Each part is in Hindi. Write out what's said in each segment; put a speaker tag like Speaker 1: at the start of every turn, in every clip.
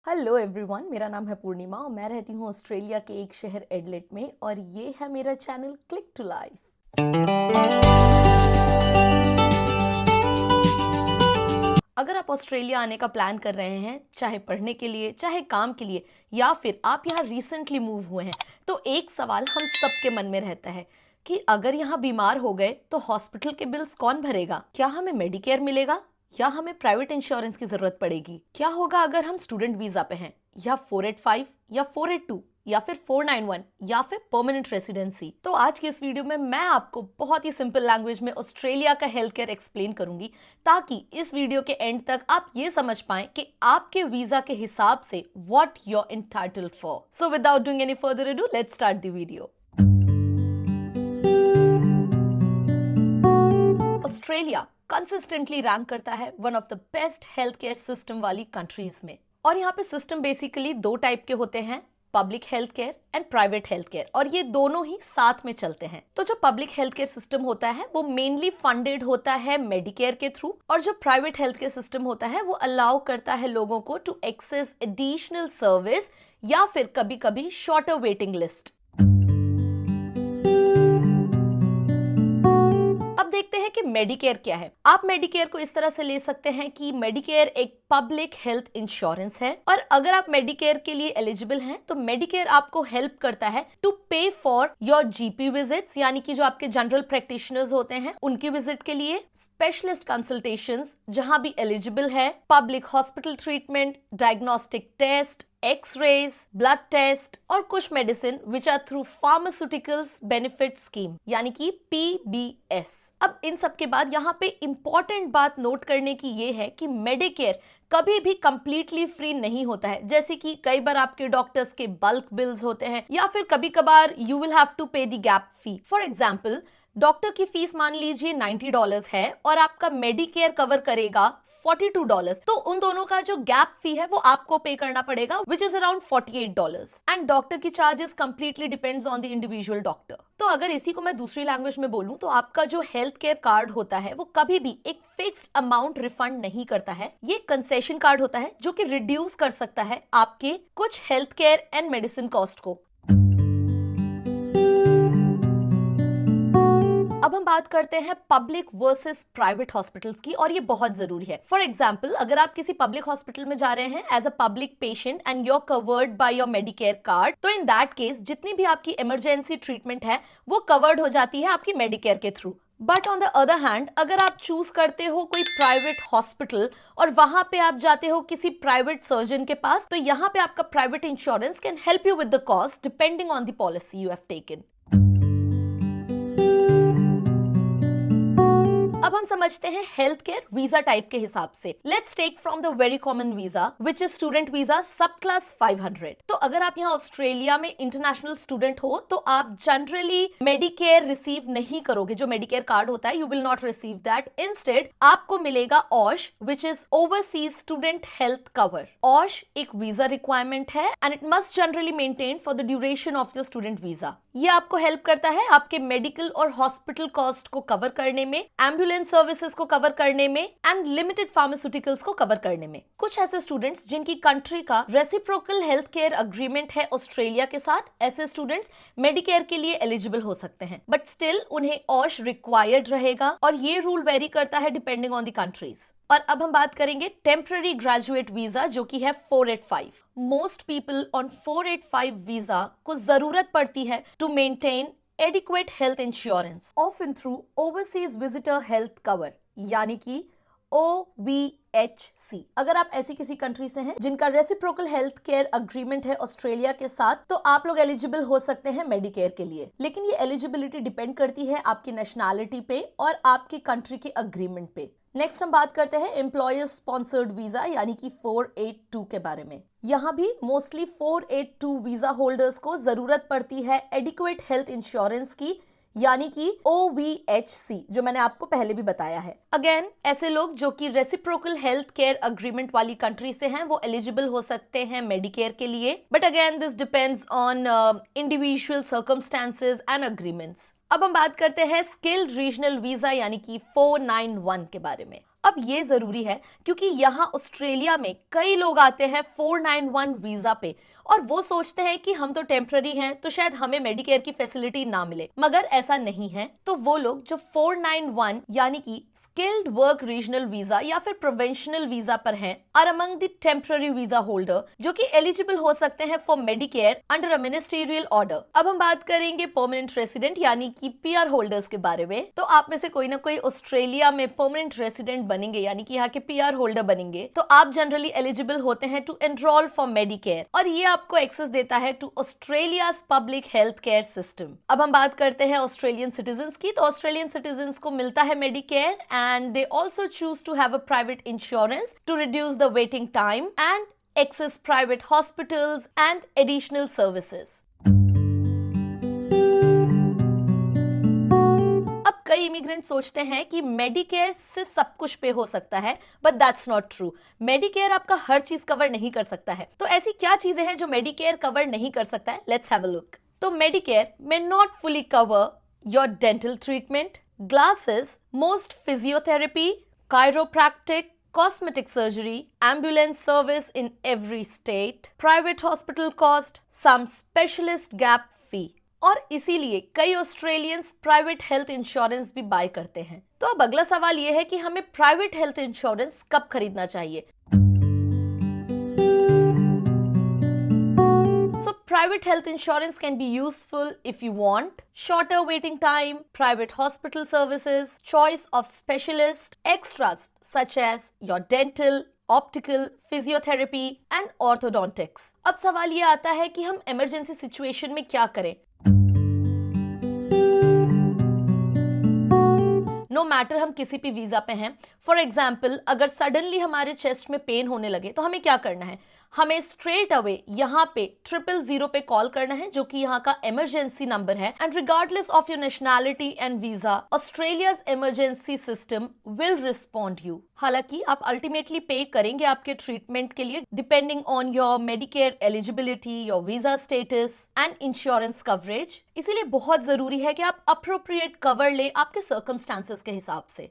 Speaker 1: हेलो एवरीवन, मेरा नाम है पूर्णिमा और मैं रहती हूँ ऑस्ट्रेलिया के एक शहर एडलेट में और ये है मेरा चैनल क्लिक टू लाइफ। अगर आप ऑस्ट्रेलिया आने का प्लान कर रहे हैं, चाहे पढ़ने के लिए, चाहे काम के लिए, या फिर आप यहाँ रिसेंटली मूव हुए हैं, तो एक सवाल हम सबके मन में रहता है कि अगर यहाँ बीमार हो गए तो हॉस्पिटल के बिल्स कौन भरेगा? क्या हमें मेडिकेयर मिलेगा या हमें प्राइवेट इंश्योरेंस की जरूरत पड़ेगी? क्या होगा अगर हम स्टूडेंट वीजा पे हैं, या 485 या 482 या फिर 491 या फिर परमानेंट रेसिडेंसी? तो आज की इस वीडियो में मैं आपको बहुत ही सिंपल लैंग्वेज में ऑस्ट्रेलिया का हेल्थ केयर एक्सप्लेन करूंगी, ताकि इस वीडियो के एंड तक आप ये समझ पाएं कि आपके वीजा के हिसाब से what you are entitled for. So without doing any further ado, let's start the video. Australia consistently rank करता है one of the best health care system वाली कंट्रीज में। और यहाँ पे सिस्टम बेसिकली दो टाइप के होते हैं, public health care and private health care, और ये दोनों ही साथ में चलते हैं। तो जो पब्लिक हेल्थ केयर सिस्टम होता है वो मेनली फंडेड होता है मेडिकेयर के थ्रू, और जो प्राइवेट हेल्थ केयर सिस्टम होता है वो अलाउ करता है लोगों को टू एक्सेस एडिशनल सर्विस या फिर कभी कभी शॉर्टर वेटिंग लिस्ट। अब देखते हैं कि मेडिकेयर क्या है। आप मेडिकेयर को इस तरह से ले सकते हैं कि मेडिकेयर एक पब्लिक हेल्थ इंश्योरेंस है, और अगर आप मेडिकेयर के लिए एलिजिबल हैं तो मेडिकेयर आपको हेल्प करता है टू पे फॉर योर जीपी विजिट्स, यानी कि जो आपके जनरल प्रैक्टिशनर्स होते हैं उनकी विजिट के लिए, स्पेशलिस्ट कंसल्टेशंस जहां भी एलिजिबल है, public hospital treatment, diagnostic test, x-rays, blood test, और कुछ medicine which are through pharmaceuticals benefit scheme, यानी कि पीबीएस। अब इन सब के बाद यहाँ पे इंपॉर्टेंट बात नोट करने की ये है कि मेडिकेयर कभी भी कंप्लीटली फ्री नहीं होता है। जैसे कि कई बार आपके डॉक्टर्स के बल्क बिल्स होते हैं, या फिर कभी कभार यू विल हैव टू पे the gap fee. For example, doctor की फीस मान लीजिए $90 है और आपका मेडिकेयर कवर करेगा $42, तो उन दोनों का जो गैप फी है वो आपको पे करना पड़ेगा, which is around $48। And doctor की charges completely depends on the individual doctor. तो अगर इसी को मैं दूसरी लैंग्वेज में बोलूं तो आपका जो हेल्थ केयर कार्ड होता है वो कभी भी एक फिक्स्ड अमाउंट रिफंड नहीं करता है। ये कंसेशन कार्ड होता है जो कि रिड्यूस कर सकता है आपके कुछ health care and medicine cost को। अब हम बात करते हैं पब्लिक वर्सेस प्राइवेट हॉस्पिटल्स की, और ये बहुत जरूरी है। फॉर एग्जाम्पल, अगर आप किसी पब्लिक हॉस्पिटल में जा रहे हैं as a public patient and you are covered by your Medicare card, तो इन दैट केस जितनी भी आपकी इमरजेंसी ट्रीटमेंट है वो कवर्ड हो जाती है आपकी मेडिकेयर के through. But on the other hand, अगर आप चूज करते हो कोई प्राइवेट हॉस्पिटल और वहां पे आप जाते हो किसी प्राइवेट सर्जन के पास, तो यहाँ पे आपका private insurance can help you with the cost depending on the policy you have taken. अब हम समझते हैं हेल्थ केयर वीजा टाइप के हिसाब से। Let's take from the very common visa which is student visa subclass 500। तो अगर आप यहाँ ऑस्ट्रेलिया में इंटरनेशनल स्टूडेंट हो तो आप जनरली मेडिकेयर रिसीव नहीं करोगे। जो मेडिकेयर कार्ड होता है, you will not receive that. Instead आपको मिलेगा Osh, which is overseas student health cover. Osh एक वीजा रिक्वायरमेंट है and it must generally maintain for the duration of your student visa. ये आपको हेल्प करता है आपके मेडिकल और हॉस्पिटल कॉस्ट को कवर करने में, एम्बुलेंस सर्विसेज को कवर करने में, एंड लिमिटेड फार्मास्यूटिकल्स को कवर करने में। कुछ ऐसे स्टूडेंट्स जिनकी कंट्री का रेसिप्रोकल हेल्थ केयर अग्रीमेंट है ऑस्ट्रेलिया के साथ, ऐसे स्टूडेंट्स मेडिकेयर के लिए एलिजिबल हो सकते हैं, बट स्टिल उन्हें ऑश रिक्वायर्ड रहेगा, और ये रूल वेरी करता है डिपेंडिंग ऑन द कंट्रीज। और अब हम बात करेंगे टेम्पररी ग्रेजुएट वीजा, जो कि है 485। मोस्ट पीपल ऑन 485 वीजा को जरूरत पड़ती है to maintain adequate health insurance, often through overseas visitor health cover, यानी कि OVHC। अगर आप ऐसी किसी कंट्री से हैं जिनका रेसिप्रोकल हेल्थ केयर अग्रीमेंट है ऑस्ट्रेलिया के साथ, तो आप लोग एलिजिबल हो सकते हैं मेडिकेयर के लिए। लेकिन ये एलिजिबिलिटी डिपेंड करती है आपकी नेशनैलिटी पे और आपकी कंट्री के अग्रीमेंट पे। नेक्स्ट हम बात करते हैं एम्प्लॉयर स्पॉन्सर्ड वीजा, यानी कि 482 के बारे में। यहाँ भी मोस्टली 482 वीजा होल्डर्स को जरूरत पड़ती है एडिक्वेट हेल्थ इंश्योरेंस की, यानी कि OVHC, जो मैंने आपको पहले भी बताया है। अगेन, ऐसे लोग जो कि रेसिप्रोकल हेल्थ केयर अग्रीमेंट वाली कंट्री से हैं वो एलिजिबल हो सकते हैं मेडिकेयर के लिए, but again this depends on individual circumstances and agreements. अब हम बात करते हैं स्किल्ड रीजनल वीजा, यानी कि 491 के बारे में। अब ये जरूरी है क्योंकि यहाँ ऑस्ट्रेलिया में कई लोग आते हैं 491 वीजा पे और वो सोचते हैं कि हम तो टेम्पररी हैं तो शायद हमें मेडिकेयर की फैसिलिटी ना मिले, मगर ऐसा नहीं है। तो वो लोग जो 491 यानी कि स्किल्ड वर्क रीजनल वीजा या फिर प्रोवेंशनल वीजा पर हैं are among the temporary visa holder जो कि एलिजिबल हो सकते हैं for Medicare under a ministerial order. अब हम बात करेंगे परमानेंट रेसिडेंट यानी कि पीआर होल्डर्स के बारे में। तो आप में से कोई ना कोई ऑस्ट्रेलिया में परमानेंट रेसिडेंट बनेंगे यानी कि यहाँ के पीआर होल्डर बनेंगे तो आप जनरली एलिजिबल होते हैं टू एनरोल फॉर मेडिकेयर और ये आपको एक्सेस देता है to Australia's public health care system. अब हम बात करते हैं ऑस्ट्रेलियन सिटीजन्स की। तो ऑस्ट्रेलियन सिटीजन्स को मिलता है Medicare and they also choose to have a private insurance to reduce the waiting time and access private hospitals and additional services. अब कई इमिग्रेंट सोचते हैं कि मेडिकेयर से सब कुछ पे हो सकता है, but that's not true. Medicare आपका हर चीज कवर नहीं कर सकता है। तो ऐसी क्या चीजें हैं जो मेडिकेयर कवर नहीं कर सकता है? Let's have a look. तो Medicare may not fully cover your dental treatment, glasses, most physiotherapy, chiropractic, cosmetic surgery, ambulance service in every state, private hospital cost, some specialist gap fee। और इसीलिए कई ऑस्ट्रेलियंस प्राइवेट हेल्थ इंश्योरेंस भी बाय करते हैं। तो अब अगला सवाल यह है कि हमें प्राइवेट हेल्थ इंश्योरेंस कब खरीदना चाहिए? Private health insurance can be useful if you want shorter waiting time, private hospital services, choice of specialist, extras such as your dental, optical, physiotherapy and orthodontics। अब सवाल ये आता है कि हम इमरजेंसी सिचुएशन में क्या करें। नो मैटर हम किसी भी वीजा पे हैं। फॉर एग्जाम्पल अगर सडनली हमारे चेस्ट में पेन होने लगे तो हमें क्या करना है? हमें स्ट्रेट अवे यहाँ पे 000 पे कॉल करना है जो कि यहाँ का इमरजेंसी नंबर है। And regardless of your nationality and visa Australia's emergency system will respond you. हालांकि आप अल्टीमेटली पे करेंगे आपके ट्रीटमेंट के लिए depending on your Medicare eligibility, your visa status and insurance coverage. इसीलिए बहुत जरूरी है कि आप अप्रोप्रिएट कवर ले आपके सर्कमस्टांसेस के हिसाब से।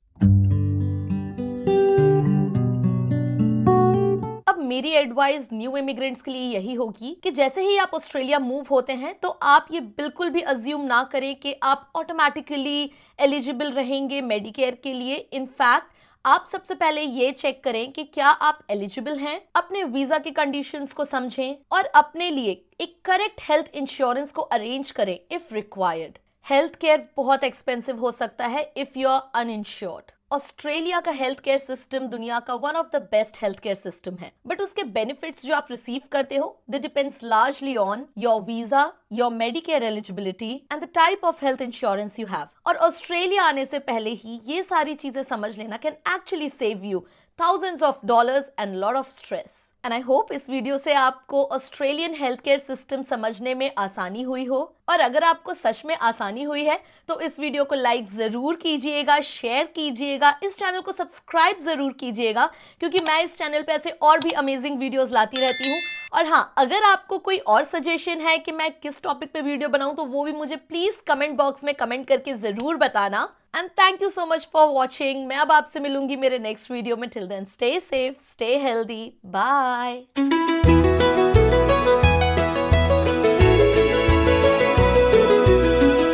Speaker 1: अब मेरी एडवाइस न्यू इमिग्रेंट्स के लिए यही होगी कि जैसे ही आप ऑस्ट्रेलिया मूव होते हैं तो आप ये बिल्कुल भी अज्यूम ना करें कि आप ऑटोमेटिकली एलिजिबल रहेंगे मेडिकेयर के लिए। इनफैक्ट आप सबसे पहले ये चेक करें कि क्या आप एलिजिबल हैं, अपने वीजा की कंडीशंस को समझें और अपने लिए एक करेक्ट हेल्थ इंश्योरेंस को अरेंज करें इफ रिक्वायर्ड। हेल्थ केयर बहुत एक्सपेंसिव हो सकता है if you are uninsured. Australia का हेल्थ केयर सिस्टम दुनिया का one of the best health care system है, बट उसके बेनिफिट्स जो आप रिसीव करते हो they depends largely on your visa, your Medicare eligibility and the type of health insurance you have. और ऑस्ट्रेलिया आने से पहले ही ये सारी चीजें समझ लेना can actually save you thousands of dollars and lot of stress। And I hope इस वीडियो से आपको ऑस्ट्रेलियन हेल्थ केयर सिस्टम समझने में आसानी हुई हो। और अगर आपको सच में आसानी हुई है तो इस वीडियो को लाइक जरूर कीजिएगा, शेयर कीजिएगा, इस चैनल को सब्सक्राइब जरूर कीजिएगा क्योंकि मैं इस चैनल पे ऐसे और भी अमेजिंग वीडियोस लाती रहती हूँ। और हाँ, अगर आपको कोई और सजेशन है कि मैं किस टॉपिक पे वीडियो बनाऊं तो वो भी मुझे प्लीज कमेंट बॉक्स में कमेंट करके जरूर बताना। And thank you so much for watching. मैं अब आपसे मिलूंगी मेरे नेक्स्ट वीडियो में। Till then stay safe, stay healthy, bye.